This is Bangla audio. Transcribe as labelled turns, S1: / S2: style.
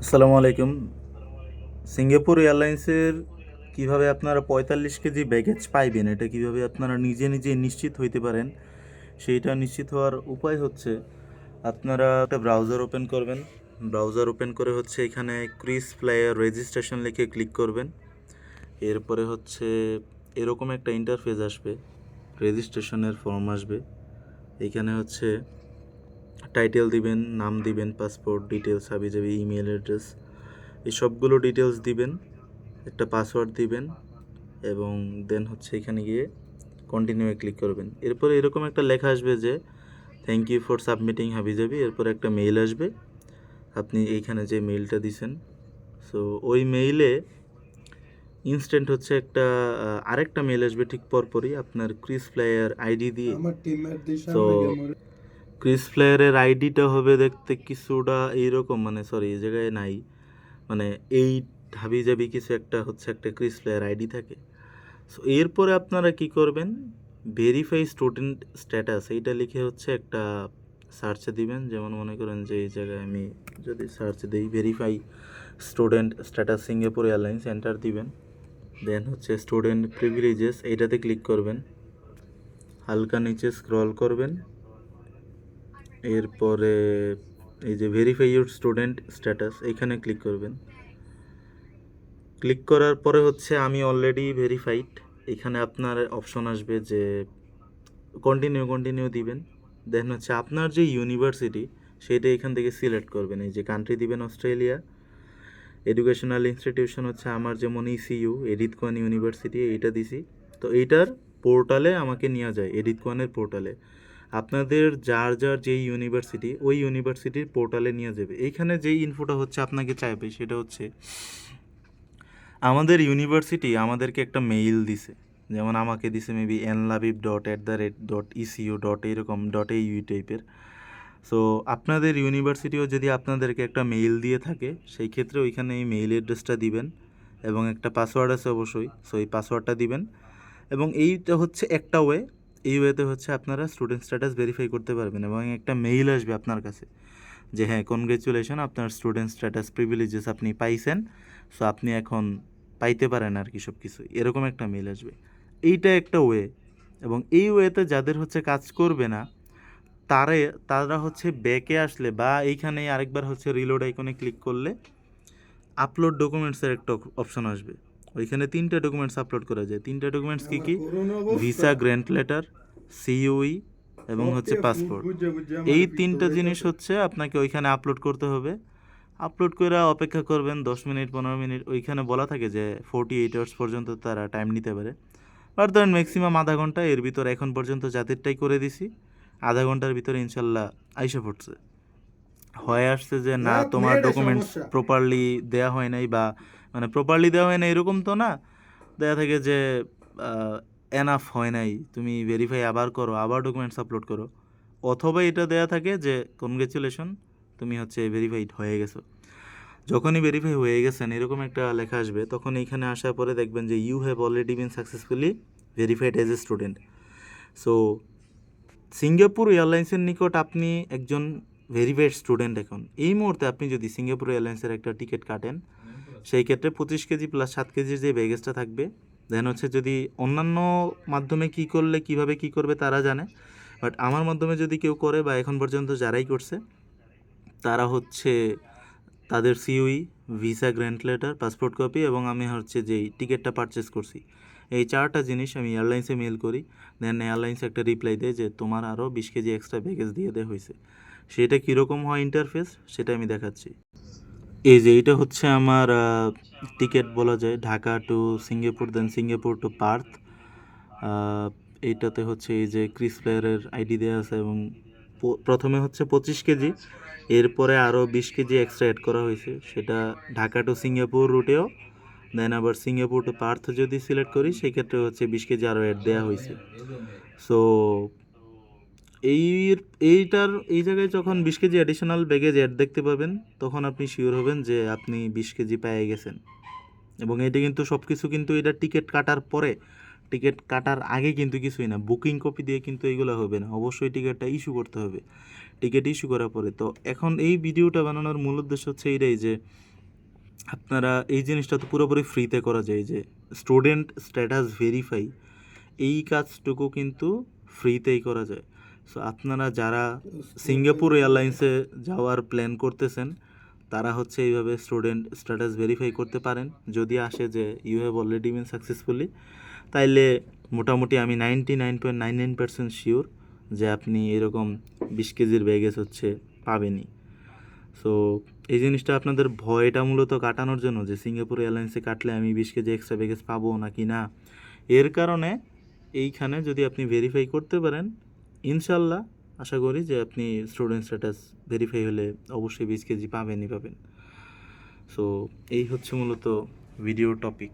S1: আসসালামু আলাইকুম। সিঙ্গাপুর এয়ারলাইন্সের কিভাবে আপনারা ৪৫ কেজি ব্যাগেজ পাইবেন, এটা কিভাবে আপনারা নিজে নিজে নিশ্চিত হইতে পারেন, সেইটা নিশ্চিত হওয়ার উপায় হচ্ছে আপনারা একটা ব্রাউজার ওপেন করবেন। ব্রাউজার ওপেন করে হচ্ছে এখানে ক্রিস ফ্লাইয়ার রেজিস্ট্রেশন লিখে ক্লিক করবেন। এরপরে হচ্ছে এরকম একটা ইন্টারফেস আসবে, রেজিস্ট্রেশনের ফর্ম আসবে। এখানে হচ্ছে টাইটেল দিবেন, নাম দিবেন, পাসপোর্ট ডিটেলস, হাবিজাবি, ইমেল অ্যাড্রেস, এই সবগুলো ডিটেলস দিবেন, একটা পাসওয়ার্ড দিবেন এবং দেন হচ্ছে এখানে গিয়ে কন্টিনিউয়ে ক্লিক করবেন। এরপরে এরকম একটা লেখা আসবে যে থ্যাংক ইউ ফর সাবমিটিং হাবিজাবি। এরপর একটা মেইল আসবে, আপনি এইখানে যে মেইলটা দিছেন, সো ওই মেইলে ইনস্ট্যান্ট হচ্ছে একটা আরেকটা মেইল আসবে ঠিক পরপরই আপনার ক্রিস ফ্লাইয়ার আইডি দিয়ে। সো ক্রিস ফ্লায়ারের আইডিটা হবে দেখতে কিছুটা এইরকম, মানে সরি এই জায়গায় নাই, মানে এই হাবিজাবি কিছু একটা হচ্ছে একটা ক্রিস ফ্লায়ার আইডি থাকে। সো এরপরে আপনারা কি করবেন, ভেরিফাই স্টুডেন্ট স্ট্যাটাস এইটা লিখে হচ্ছে একটা সার্চে দিবেন। যেমন মনে করেন যে এই জায়গায় আমি যদি সার্চ দিই verify student status Singapore airlines, enter দিবেন। দেন হচ্ছে স্টুডেন্ট প্রিভিলেজেস এইটাতে ক্লিক করবেন, হালকা নিচে স্ক্রল করবেন। এরপরে এই যে ভেরিফাই ইউর স্টুডেন্ট স্ট্যাটাস এইখানে ক্লিক করবেন। ক্লিক করার পরে হচ্ছে আমি অলরেডি ভেরিফাইড, এখানে আপনার অপশন আসবে যে কন্টিনিউ দিবেন। দেন হচ্ছে আপনার যে ইউনিভার্সিটি সেটা এখান থেকে সিলেক্ট করবেন। এই যে কান্ট্রি দিবেন অস্ট্রেলিয়া, এডুকেশনাল ইনস্টিটিউশন হচ্ছে আমার যেমন ইসিইউ এডিথ কোয়ান ইউনিভার্সিটি, এইটা দিছি। তো এইটার পোর্টালে আমাকে নিয়ে যায়, এডিথ কোয়ানের পোর্টালে। আপনাদের যার যার যেই ইউনিভার্সিটি ওই ইউনিভার্সিটির পোর্টালে নিয়ে যাবে। এইখানে যেই ইনফোটা হচ্ছে আপনাকে চাইবে সেটা হচ্ছে আমাদের ইউনিভার্সিটি আমাদেরকে একটা মেইল দিছে, যেমন আমাকে দিছে মেবি nlabib.@.ecu. এরকম .au টাইপের। সো আপনাদের ইউনিভার্সিটিও যদি আপনাদেরকে একটা মেইল দিয়ে থাকে সেই ক্ষেত্রে ওইখানে এই মেইল অ্যাড্রেসটা দিবেন এবং একটা পাসওয়ার্ড আছে অবশ্যই, সো এই পাসওয়ার্ডটা দিবেন। এবং এইটা হচ্ছে একটা ওয়ে, এই ওয়েতে হচ্ছে আপনারা স্টুডেন্ট স্ট্যাটাস ভেরিফাই করতে পারবেন এবং একটা মেইল আসবে আপনার কাছে যে হ্যাঁ কনগ্রেচুলেশন, আপনার স্টুডেন্ট স্ট্যাটাস প্রিভিলেজেস আপনি পাইছেন, সো আপনি এখন পাইতে পারেন আর কি সব কিছু, এরকম একটা মেইল আসবে। এইটা একটা ওয়ে। এবং এই ওয়েতে যাদের হচ্ছে কাজ করবে না তারা তারা হচ্ছে ব্যাকে আসলে বা এইখানে আরেকবার হচ্ছে রিলোড আইকনে ক্লিক করলে আপলোড ডকুমেন্টসের একটা অপশন আসবে। ওইখানে 3টা ডকুমেন্টস আপলোড করা যায়। 3টা ডকুমেন্টস কী কী? ভিসা, গ্র্যান্ট লেটার, সিইউই এবং হচ্ছে পাসপোর্ট। এই 3টা জিনিস হচ্ছে আপনাকে ওইখানে আপলোড করতে হবে। আপলোড করে অপেক্ষা করবেন 10 মিনিট 15 মিনিট। ওইখানে বলা থাকে যে 48 আওয়ার্স পর্যন্ত তারা টাইম নিতে পারে, বাট ধরেন ম্যাক্সিমাম আধা ঘন্টা। এর ভিতর এখন পর্যন্ত যাদেরটাই করে দিছি আধা ঘন্টার ভিতরে ইনশাল্লাহ আইসা পড়ছে। হয়ে আসছে যে না তোমার ডকুমেন্টস প্রপারলি দেওয়া হয় নাই, বা মানে প্রপারলি দেওয়া হয় না এরকম তো না, দেয়া থাকে যে এনাফ হয় নাই, তুমি ভেরিফাই আবার করো, আবার ডকুমেন্টস আপলোড করো। অথবা এটা দেয়া থাকে যে কনগ্রেচুলেশন, তুমি হচ্ছে ভেরিফাইড হয়ে গেছো। যখনই ভেরিফাই হয়ে গেছেন এরকম একটা লেখা আসবে, তখন এইখানে আসার পরে দেখবেন যে you have already been successfully verified as a student. So Singapore এয়ারলাইন্সের নিকট আপনি একজন ভেরিফাইড স্টুডেন্ট। এখন এই মুহূর্তে আপনি যদি সিঙ্গাপুর এয়ারলাইন্সের একটা টিকিট কাটেন সেই ক্ষেত্রে 25 কেজি প্লাস 7 কেজির যে ব্যাগেজটা থাকবে। দেন হচ্ছে যদি অন্যান্য মাধ্যমে কী করলে কীভাবে কী করবে তারা জানে, বাট আমার মাধ্যমে যদি কেউ করে বা এখন পর্যন্ত যারাই করছে তারা হচ্ছে তাদের সিইউই, visa, grant letter, passport copy এবং আমি হচ্ছে যেই টিকিটটা পারচেস করছি এই 4টা জিনিস আমি এয়ারলাইন্সে মেল করি। দেন এয়ারলাইন্স একটা রিপ্লাই দেয় যে তোমার আরও 20 কেজি এক্সট্রা ব্যাগেজ দিয়ে দেওয়া হয়েছে। সেটা কীরকম হয় ইন্টারফেস সেটা আমি দেখাচ্ছি। এই যে এইটা হচ্ছে আমার টিকিট বলা যায়, Dhaka to Singapore, then Singapore two Partha. এইটাতে হচ্ছে এই যে ক্রিস ফ্লেয়ারের আইডি দেওয়া আছে এবং প্রথমে হচ্ছে 25 কেজি, এরপরে আরও 20 কেজি এক্সট্রা অ্যাড করা হয়েছে, সেটা ঢাকা টু সিঙ্গাপুর রুটেও। দেন আবার সিঙ্গাপুর টু পার্থ যদি সিলেক্ট করি সেই ক্ষেত্রে হচ্ছে 20 কেজি আরও অ্যাড দেওয়া হয়েছে। সো এই এইটার এই জায়গায় যখন 20 কেজি অ্যাডিশনাল ব্যাগেজ অ্যাড দেখতে পাবেন তখন আপনি শিওর হবেন যে আপনি 20 কেজি পেয়ে গেছেন। এবং এটা কিন্তু সব কিছু কিন্তু এটা টিকিট কাটার পরে, টিকিট কাটার আগে কিন্তু কিছুই না। বুকিং কপি দিয়ে কিন্তু এইগুলো হবে না, অবশ্যই টিকিটটা ইস্যু করতে হবে। টিকিট ইস্যু করার পরে তো এখন এই ভিডিওটা বানানোর মূল উদ্দেশ্য হচ্ছে এইটাই যে আপনারা এই জিনিসটা তো পুরোপুরি ফ্রিতে করা যায়, যে স্টুডেন্ট স্ট্যাটাস ভেরিফাই, এই কাজটুকু কিন্তু ফ্রিতেই করা যায়। সো আপনারা যারা সিঙ্গাপুর এয়ারলাইন্সে যাওয়ার প্ল্যান করতেছেন তারা হচ্ছে এইভাবে স্টুডেন্ট স্ট্যাটাস ভেরিফাই করতে পারেন। যদি আসে যে you have already been successfully, তাইলে মোটামুটি আমি 99.99% শিওর যে আপনি এরকম 20 কেজির ব্যাগেজ হচ্ছে পাবেনই। সো এই জিনিসটা আপনাদের ভয়টা মূলত কাটানোর জন্য, যে সিঙ্গাপুর এয়ারলাইন্সে কাটলে আমি 20 কেজি এক্সট্রা ব্যাগেজ পাবো নাকি না, এর কারণে এইখানে যদি আপনি ভেরিফাই করতে পারেন, ইনশাল্লাহ আশা করি যে আপনি স্টুডেন্ট স্ট্যাটাস ভেরিফাই হলে অবশ্যই 20 কেজি পাবেনই পাবেন। সো এই হচ্ছে মূলত ভিডিও টপিক।